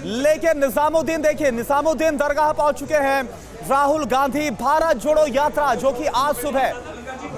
लेकिन निजामुद्दीन देखिए, निजामुद्दीन दरगाह पहुंच चुके हैं। राहुल गांधी भारत जोड़ो यात्रा जो कि आज सुबह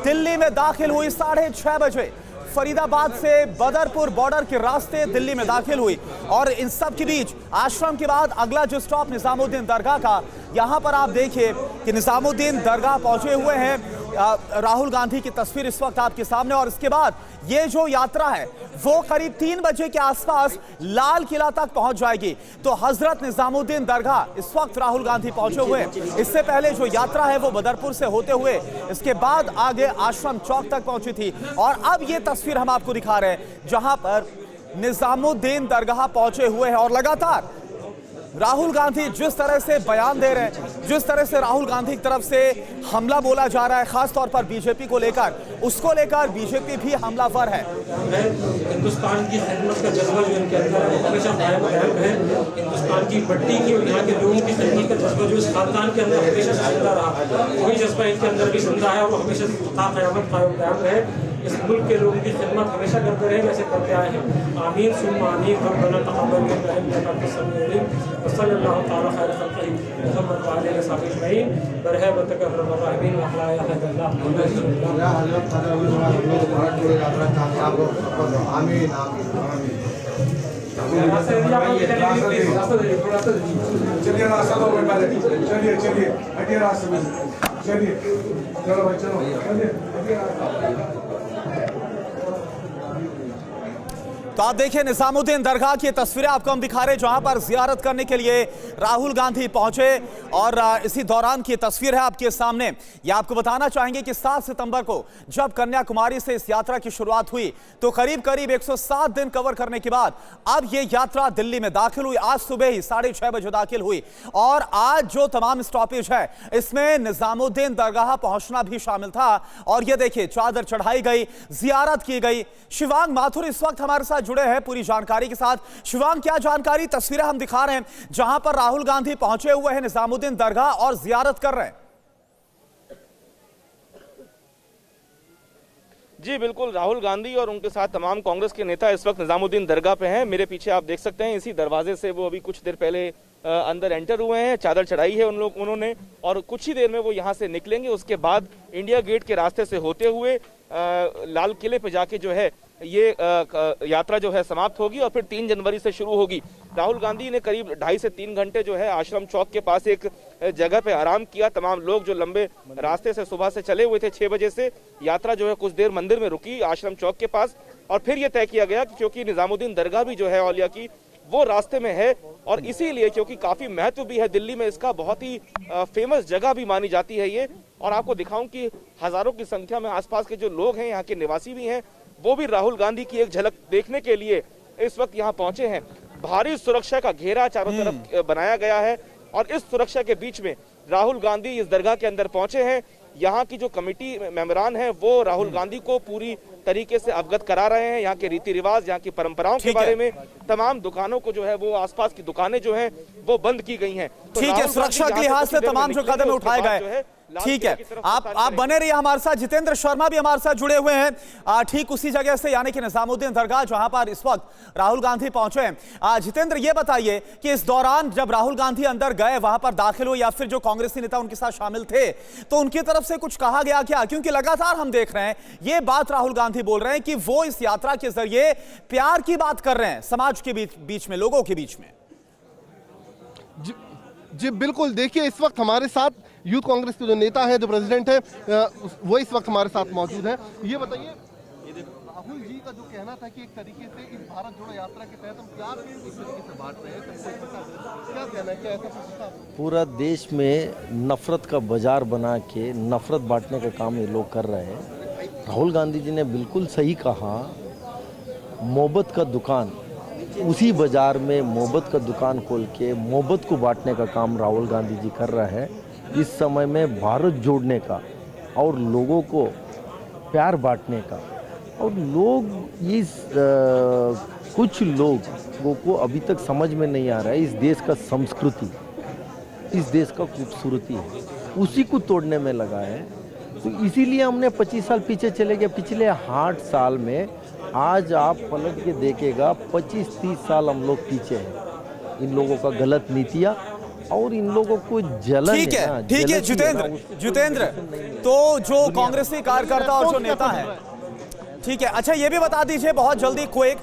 दिल्ली में दाखिल हुई 6:30 बजे, फरीदाबाद से बदरपुर बॉर्डर के रास्ते दिल्ली में दाखिल हुई। और इन सब के बीच आश्रम के बाद अगला जो स्टॉप निजामुद्दीन दरगाह का, यहां पर आप देखिए कि निजामुद्दीन दरगाह पहुंचे हुए हैं। राहुल गांधी की तस्वीर इस वक्त आपके सामने। और इसके बाद ये जो यात्रा है वो करीब 3 बजे के आसपास लाल किला तक पहुंच जाएगी। तो हजरत निजामुद्दीन दरगाह इस वक्त राहुल गांधी पहुंचे हुए हैं। इससे पहले जो यात्रा है वो बदरपुर से होते हुए इसके बाद आगे आश्रम चौक तक पहुंची थी। और अब ये तस्वीर हम आपको दिखा रहे हैं जहां पर निजामुद्दीन दरगाह पहुंचे हुए हैं। और लगातार राहुल गांधी जिस तरह से बयान दे रहे हैं, जिस तरह से राहुल गांधी की तरफ से हमला बोला जा रहा है, खासतौर पर बीजेपी को लेकर, उसको लेकर बीजेपी भी हमलावर है। हिंदुस्तान की खिदमत का जज्बा जो इनके अंदर है हमेशा कायम है। हिंदुस्तान की मिट्टी की और यहाँ के लोगों की खिदमत का जज्बा जो इस खानदान के अंदर हमेशा जिंदा रहा, वही जज्बा इनके अंदर भी जिंदा है और वो हमेशा क़यामत कायम रहे। इस मुल्क के लोगों की खिदमत हमेशा करते रहे, वैसे करते आए हैं। आमीन सुम्मा आमीन। रब्बना तक़ब्बल मिन्ना इन्नका अंतस समीउल अलीम। वसल्लल्लाहु तआला खैर खल्क़िही मुहम्मद व आलिहि व सहबिही अजमईन। बरहमतिका या अरहमर राहिमीन व ला इलाहा इल्लल्लाह। आमीन आमीन। चलिए रास्ता दो पहले, चलिए चलिए हटिए रास्ते में, चलिए चलो भाई चलो चलिए। तो आप देखिए निजामुद्दीन दरगाह की तस्वीरें आपको हम दिखा रहे हैं जहां पर जियारत करने के लिए राहुल गांधी पहुंचे। और इसी दौरान की तस्वीर है आपके सामने। ये आपको बताना चाहेंगे कि 7 सितंबर को जब कन्याकुमारी से इस यात्रा की शुरुआत हुई तो करीब करीब 107 दिन कवर करने के बाद अब ये यात्रा दिल्ली में दाखिल हुई। आज सुबह ही 6:30 बजे दाखिल हुई। और आज जो तमाम स्टॉपेज है इसमें निजामुद्दीन दरगाह पहुंचना भी शामिल था। और ये देखिए चादर चढ़ाई गई, जियारत की गई। शिवांग माथुर इस वक्त हमारे साथ जुड़े हैं पूरी जानकारी के साथ। शिवांग, क्या जानकारी, तस्वीरें हम दिखा रहे हैं जहां पर राहुल गांधी पहुंचे हुए हैं निजामुद्दीन दरगाह और जियारत कर रहे हैं। जी बिल्कुल, राहुल गांधी और उनके साथ तमाम कांग्रेस के नेता इस वक्त निजामुद्दीन दरगाह पे हैं। मेरे पीछे आप देख सकते हैं, इसी दरवाजे से वो अभी कुछ देर पहले अंदर एंटर हुए हैं। चादर चढ़ाई है उन्होंने और कुछ ही देर में वो यहाँ से निकलेंगे। उसके बाद इंडिया गेट के रास्ते से होते हुए लाल किले पे जाके जो है ये यात्रा जो है समाप्त होगी और फिर 3 जनवरी से शुरू होगी। राहुल गांधी ने करीब 2.5 से 3 घंटे जो है आश्रम चौक के पास एक जगह पे आराम किया। तमाम लोग जो लंबे रास्ते से सुबह से चले हुए थे 6 बजे से, यात्रा जो है कुछ देर मंदिर में रुकी आश्रम चौक के पास। और फिर ये तय किया गया क्योंकि निजामुद्दीन दरगाह भी जो है औलिया की वो रास्ते में है और इसीलिए क्योंकि काफी महत्व भी है दिल्ली में, इसका बहुत ही फेमस जगह भी मानी जाती है ये। और आपको दिखाऊं कि हजारों की संख्या में आसपास के जो लोग हैं, यहाँ के निवासी भी हैं, वो भी राहुल गांधी की एक झलक देखने के लिए इस वक्त यहाँ पहुंचे हैं। भारी सुरक्षा का घेरा चारों तरफ बनाया गया है और इस सुरक्षा के बीच में राहुल गांधी इस दरगाह के अंदर पहुंचे हैं। यहाँ की जो कमेटी मेंबरान है वो राहुल गांधी को पूरी तरीके से अवगत करा रहे हैं, यहाँ के रीति रिवाज, यहाँ की परंपराओं के बारे में। तमाम दुकानों को जो है वो आसपास की दुकानें जो हैं वो बंद की गई हैं। ठीक है, सुरक्षा के लिहाज से तमाम जो कदम उठाए गए। ठीक है, आप बने रहिए हमारे साथ। जितेंद्र शर्मा भी हमारे साथ जुड़े हुए हैं ठीक उसी जगह से, यानी कि निजामुद्दीन दरगाह जहां पर इस वक्त राहुल गांधी पहुंचे हैं। जितेंद्र, ये बताइए कि इस दौरान जब राहुल गांधी अंदर गए, वहां पर दाखिल हुए या फिर जो कांग्रेसी नेता उनके साथ शामिल थे, तो उनकी तरफ से कुछ कहा गया क्या? क्योंकि लगातार हम देख रहे हैं ये बात राहुल गांधी बोल रहे हैं कि वो इस यात्रा के जरिए प्यार की बात कर रहे हैं समाज के बीच में, लोगों के बीच में। जी बिल्कुल, देखिए इस वक्त हमारे साथ यूथ कांग्रेस के जो नेता है, जो प्रेसिडेंट है, वो इस वक्त हमारे साथ मौजूद है। ये बताइए, राहुल जी का जो कहना था कि एक तरीके से इस भारत जोड़ो यात्रा के तहत हम प्यार इस तरीके से बांट रहे हैं, क्या कहना है, क्या ऐसा कुछ था? पूरा देश में नफरत का बाजार बना के नफरत बांटने का काम ये लोग कर रहे हैं। राहुल गांधी जी ने बिल्कुल सही कहा, मोहब्बत का दुकान, उसी बाजार में मोहब्बत का दुकान खोल के मोहब्बत को बांटने का काम राहुल गांधी जी कर रहे हैं। इस समय में भारत जोड़ने का और लोगों को प्यार बांटने का, और लोग इस कुछ लोगों को अभी तक समझ में नहीं आ रहा है इस देश का संस्कृति, इस देश का खूबसूरती है, उसी को तोड़ने में लगा है। तो इसीलिए हमने 25 साल पीछे चले गए। पिछले 8 साल में आज आप पलट के देखेगा 25-30 साल हम लोग पीछे हैं। इन लोगों का गलत नीतियाँ और इन लोगों को जलन ठीक है, ना, ठीक है jealousy ना, जितेंद्र, तो जो कांग्रेसी कार्यकर्ता और जो नेता है, ठीक है, अच्छा ये भी बता दीजिए बहुत जल्दी क्विक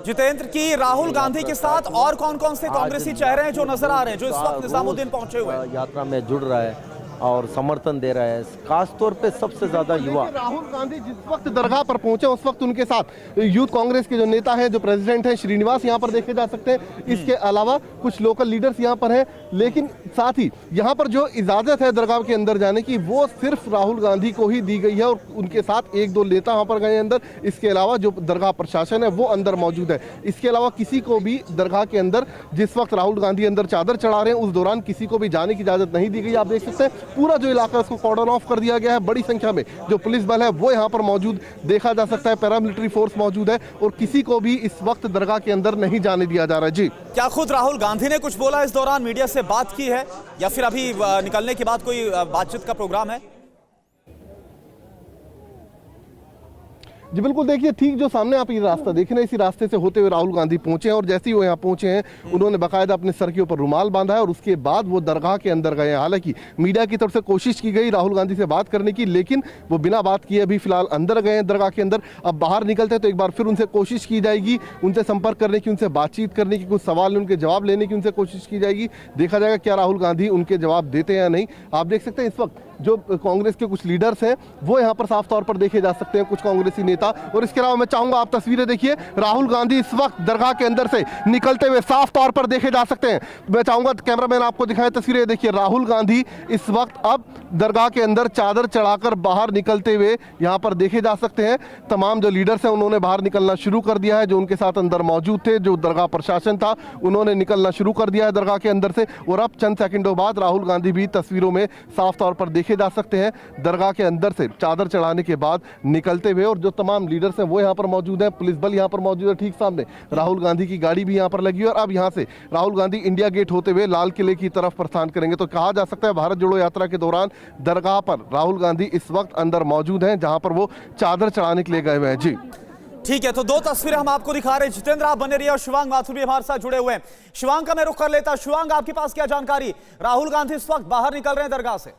जितेंद्र की राहुल गांधी के साथ और कौन कौन से कांग्रेसी चेहरे हैं जो नजर आ रहे हैं, जो इस वक्त निजामुद्दीन पहुंचे हुए हैं? यात्रा में जुड़ रहा है और समर्थन दे रहा है, खास तौर पे सबसे ज्यादा युवा। राहुल गांधी जिस वक्त दरगाह पर पहुंचे उस वक्त उनके साथ यूथ कांग्रेस के जो नेता हैं, जो प्रेसिडेंट हैं श्रीनिवास यहाँ पर देखे जा सकते हैं। इसके अलावा कुछ लोकल लीडर्स यहाँ पर हैं, लेकिन साथ ही यहाँ पर जो इजाजत है दरगाह के अंदर जाने की वो सिर्फ राहुल गांधी को ही दी गई है और उनके साथ एक दो नेता वहाँ पर गए अंदर। इसके अलावा जो दरगाह प्रशासन है वो अंदर मौजूद है। इसके अलावा किसी को भी दरगाह के अंदर जिस वक्त राहुल गांधी अंदर चादर चढ़ा रहे हैं उस दौरान किसी को भी जाने की इजाजत नहीं दी गई। आप देख सकते हैं पूरा जो इलाका उसको कॉर्डन ऑफ कर दिया गया है। बड़ी संख्या में जो पुलिस बल है वो यहाँ पर मौजूद देखा जा सकता है, पैरामिलिट्री फोर्स मौजूद है और किसी को भी इस वक्त दरगाह के अंदर नहीं जाने दिया जा रहा है। जी, क्या खुद राहुल गांधी ने कुछ बोला इस दौरान, मीडिया से बात की है या फिर अभी निकलने के बाद कोई बातचीत का प्रोग्राम है? जी बिल्कुल, देखिए ठीक जो सामने आप ये रास्ता देख रहे हैं इसी रास्ते से होते हुए राहुल गांधी पहुंचे हैं और जैसे ही वो यहाँ पहुंचे हैं उन्होंने बाकायदा अपने सर के ऊपर रुमाल बांधा है और उसके बाद वो दरगाह के अंदर गए हैं। हालांकि मीडिया की तरफ से कोशिश की गई राहुल गांधी से बात करने की, लेकिन वो बिना बात किए अभी फिलहाल अंदर गए हैं दरगाह के अंदर। अब बाहर निकलते हैं तो एक बार फिर उनसे कोशिश की जाएगी, उनसे संपर्क करने की, उनसे बातचीत करने की, कुछ सवाल उनके जवाब लेने की उनसे कोशिश की जाएगी। देखा जाएगा क्या राहुल गांधी उनके जवाब देते हैं या नहीं। आप देख सकते हैं इस वक्त जो कांग्रेस के कुछ लीडर्स हैं वो यहाँ पर साफ तौर पर देखे जा सकते हैं, कुछ कांग्रेसी नेता। और इसके अलावा मैं चाहूंगा आप तस्वीरें देखिए, राहुल गांधी इस वक्त दरगाह के अंदर से निकलते हुए साफ तौर पर देखे जा सकते हैं। मैं चाहूंगा कैमरामैन आपको दिखाएं तस्वीरें, देखिए राहुल गांधी इस वक्त अब दरगाह के अंदर चादर चढ़ाकर बाहर निकलते हुए यहाँ पर देखे जा सकते हैं। तमाम जो लीडर्स हैं उन्होंने बाहर निकलना शुरू कर दिया है, जो उनके साथ अंदर मौजूद थे, जो दरगाह प्रशासन था उन्होंने निकलना शुरू कर दिया है दरगाह के अंदर से। और अब चंद सेकंडों बाद राहुल गांधी भी तस्वीरों में साफ तौर पर देखे जा सकते हैं दरगाह के अंदर से चादर चढ़ाने के बाद निकलते हुए। और जो तमाम लीडर्स हैं वो यहाँ पर मौजूद हैं, पुलिस बल यहाँ पर मौजूद है। ठीक सामने राहुल गांधी की गाड़ी भी यहाँ पर लगी है और अब यहाँ से राहुल गांधी इंडिया गेट होते हुए लाल किले की तरफ प्रस्थान करेंगे। तो कहा जा सकता है भारत जोड़ो यात्रा के दौरान दरगाह पर राहुल गांधी इस वक्त अंदर मौजूद हैं जहां पर वो चादर चढ़ाने के लिए गए हुए हैं। जी ठीक है, तो दो तस्वीरें हम आपको दिखा रहे हैं। जितेंद्र आप बने रहिए और शिवांग माथुर भी हमारे साथ जुड़े हुए हैं। शिवांग का मैं रुख कर लेता। शिवांग, आपके पास क्या जानकारी, राहुल गांधी इस वक्त बाहर निकल रहे हैं दरगाह से?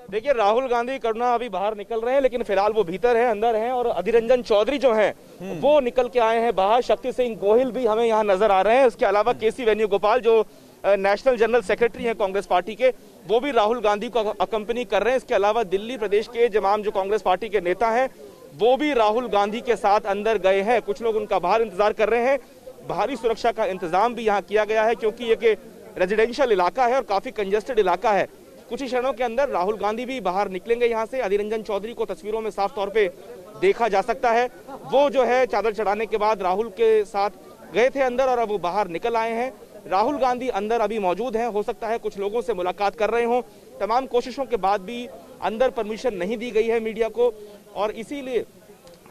देखिए राहुल गांधी करुणा अभी बाहर निकल रहे हैं, लेकिन फिलहाल वो भीतर है, अंदर हैं। और अधीर रंजन चौधरी जो हैं वो निकल के आए हैं बाहर। शक्ति सिंह गोहिल भी हमें यहाँ नजर आ रहे हैं। इसके अलावा केसी वेणुगोपाल जो नेशनल जनरल सेक्रेटरी हैं कांग्रेस पार्टी के, वो भी राहुल गांधी को अकंपनी कर रहे हैं। इसके अलावा दिल्ली प्रदेश के तमाम जो कांग्रेस पार्टी के नेता हैं वो भी राहुल गांधी के साथ अंदर गए हैं। कुछ लोग उनका बाहर इंतजार कर रहे हैं। भारी सुरक्षा का इंतजाम भी यहाँ किया गया है क्योंकि ये रेजिडेंशियल इलाका है और काफी कंजेस्टेड इलाका है। कुछ ही क्षणों के अंदर राहुल गांधी भी बाहर निकलेंगे यहाँ से। अधीर रंजन चौधरी को तस्वीरों में साफ तौर पे देखा जा सकता है, वो जो है चादर चढ़ाने के बाद राहुल के साथ गए थे अंदर और अब वो बाहर निकल आए हैं। राहुल गांधी अंदर अभी मौजूद हैं, हो सकता है कुछ लोगों से मुलाकात कर रहे हों। तमाम कोशिशों के बाद भी अंदर परमिशन नहीं दी गई है मीडिया को और इसीलिए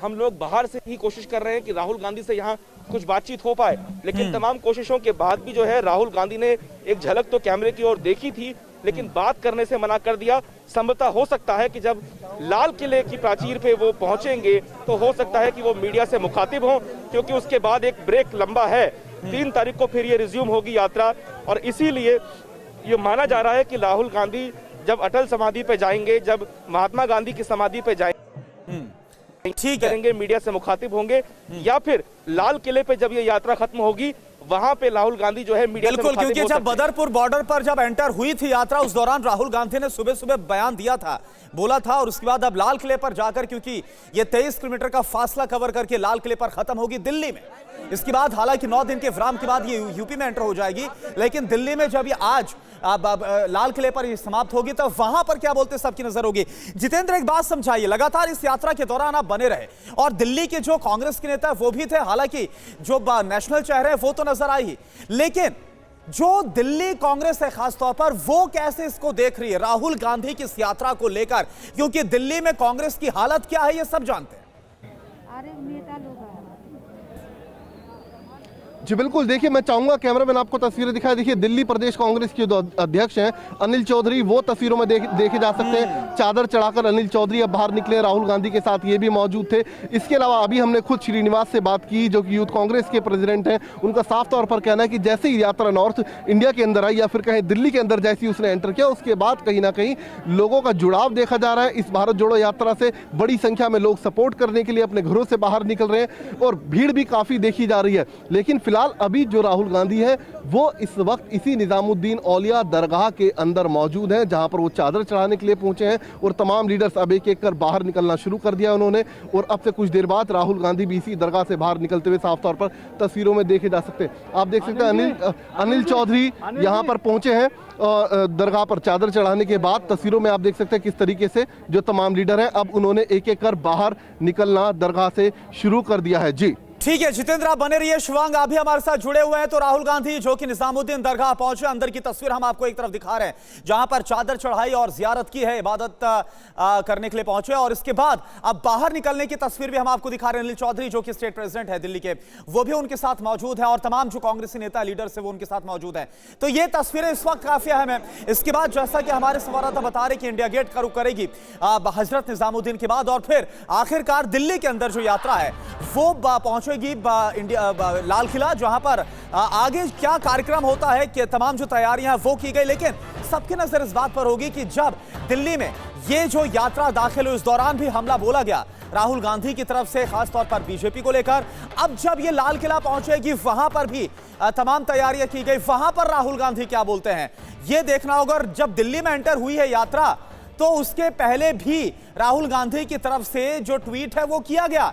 हम लोग बाहर से ही कोशिश कर रहे हैं कि राहुल गांधी से यहाँ कुछ बातचीत हो पाए। लेकिन तमाम कोशिशों के बाद भी जो है राहुल गांधी ने एक झलक तो कैमरे की ओर देखी थी, लेकिन बात करने से मना कर दिया। संभवतः हो सकता है कि जब लाल किले की प्राचीर पे वो पहुंचेंगे तो हो सकता है कि वो मीडिया से मुखातिब हों, क्योंकि उसके बाद एक ब्रेक लंबा है। 3 तारीख को फिर ये रिज्यूम होगी यात्रा और इसीलिए ये माना जा रहा है कि राहुल गांधी जब अटल समाधि पे जाएंगे, जब महात्मा गांधी की समाधि पे जाएंगे, ठीक करेंगे, मीडिया से मुखातिब होंगे, या फिर लाल किले पे जब ये यात्रा खत्म होगी वहां पे राहुल गांधी जो है मीडिया से बिल्कुल, मुखातिब क्योंकि हो जब बदरपुर बॉर्डर पर जब एंटर हुई थी यात्रा उस दौरान राहुल गांधी ने सुबह सुबह बयान दिया था, बोला था। और उसके बाद अब लाल किले पर जाकर, क्योंकि ये 23 किलोमीटर का फासला कवर करके लाल किले पर खत्म होगी दिल्ली में। इसके बाद हालांकि 9 दिन के विराम के बाद ये यूपी में एंटर हो जाएगी, लेकिन दिल्ली में जब ये आज लाल किले पर ये समाप्त होगी तो वहां पर क्या बोलते सबकी नजर होगी। जितेंद्र एक बात समझाइए, लगातार इस यात्रा के दौरान आप बने रहे और दिल्ली के जो कांग्रेस के नेता वो भी थे, हालांकि जो नेशनल चेहरे वो तो नजर आई, लेकिन जो दिल्ली कांग्रेस है खासतौर पर वो कैसे इसको देख रही है राहुल गांधी की इस यात्रा को लेकर, क्योंकि दिल्ली में कांग्रेस की हालत क्या है ये सब जानते हैं। अरे नेता लोग जी बिल्कुल, देखिए मैं चाहूंगा कैमरामैन आपको तस्वीरें दिखाए। देखिए दिल्ली प्रदेश कांग्रेस के जो अध्यक्ष हैं अनिल चौधरी, वो तस्वीरों में देखे जा सकते हैं। चादर चढ़ाकर अनिल चौधरी अब बाहर निकले, राहुल गांधी के साथ ये भी मौजूद थे। इसके अलावा अभी हमने खुद श्रीनिवास से बात की, जो कि यूथ कांग्रेस के प्रेसिडेंट हैं। उनका साफ तौर पर कहना है कि जैसे ही यात्रा नॉर्थ इंडिया के अंदर आई या फिर कहीं दिल्ली के अंदर जैसे ही उसने एंटर किया, उसके बाद कहीं ना कहीं लोगों का जुड़ाव देखा जा रहा है इस भारत जोड़ो यात्रा से। बड़ी संख्या में लोग सपोर्ट करने के लिए अपने घरों से बाहर निकल रहे हैं और भीड़ भी काफी देखी जा रही है। लेकिन फिलहाल अभी जो राहुल गांधी है वो इस वक्त इसी निजामुद्दीन औलिया दरगाह के अंदर मौजूद हैं, जहां पर वो चादर चढ़ाने के लिए पहुंचे हैं। और तमाम लीडर्स अब एक एक कर बाहर निकलना शुरू कर दिया उन्होंने। और अब से कुछ देर बाद राहुल गांधी भी इसी दरगाह से बाहर निकलते हुए साफ तौर पर तस्वीरों में देखे जा सकते हैं। आप देख सकते हैं अनिल चौधरी यहां पर पहुंचे हैं दरगाह पर चादर चढ़ाने के बाद। तस्वीरों में आप देख सकते हैं किस तरीके से जो तमाम लीडर हैं अब उन्होंने एक एक कर बाहर निकलना दरगाह से शुरू कर दिया है। जी ठीक है जितेंद्र, आप बने रहिए। शिवांग, आप भी हमारे साथ जुड़े हुए हैं। तो राहुल गांधी जो कि निजामुद्दीन दरगाह पहुंचे, अंदर की तस्वीर हम आपको एक तरफ दिखा रहे हैं, जहां पर चादर चढ़ाई और जियारत की है, इबादत करने के लिए पहुंचे। और इसके बाद अब बाहर निकलने की तस्वीर भी हम आपको दिखा रहे हैं। अनिल चौधरी जो कि स्टेट प्रेसिडेंट है दिल्ली के, वो भी उनके साथ मौजूद है और तमाम जो कांग्रेसी नेता लीडर्स है वो उनके साथ मौजूद है। तो ये तस्वीरें इस वक्त काफी अहम है। इसके बाद जैसा कि हमारे संवाददाता बता रहे कि इंडिया गेट का रुख करेगी हजरत निजामुद्दीन के बाद, और फिर आखिरकार दिल्ली के अंदर जो यात्रा है वो पहुंचेगी लाल किला, जहां पर आगे क्या कार्यक्रम होता है कि तमाम जो तैयारियां वो की गई। लेकिन सबकी नजर इस बात पर होगी कि जब दिल्ली में ये जो यात्रा दाखिल हुई, इस दौरान भी हमला बोला गया राहुल गांधी की तरफ से, खासतौर पर बीजेपी को लेकर। अब जब ये लाल किला पहुंचेगी वहां पर भी तमाम तैयारियां की गई, वहां पर राहुल गांधी क्या बोलते हैं ये देखना होगा। और जब दिल्ली में एंटर हुई है यात्रा, तो उसके पहले भी राहुल गांधी की तरफ से जो ट्वीट है वो किया गया।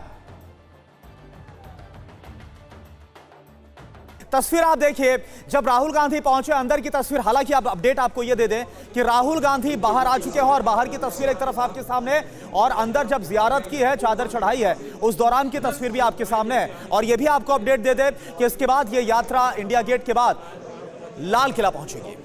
तस्वीर आप देखिए, जब राहुल गांधी पहुंचे अंदर की तस्वीर। हालांकि अब अपडेट आपको यह दे दें कि राहुल गांधी बाहर आ चुके हैं और बाहर की तस्वीर एक तरफ आपके सामने, और अंदर जब जियारत की है, चादर चढ़ाई है, उस दौरान की तस्वीर भी आपके सामने है। और यह भी आपको अपडेट दे दें कि इसके बाद यह यात्रा इंडिया गेट के बाद लाल किला पहुंचेगी।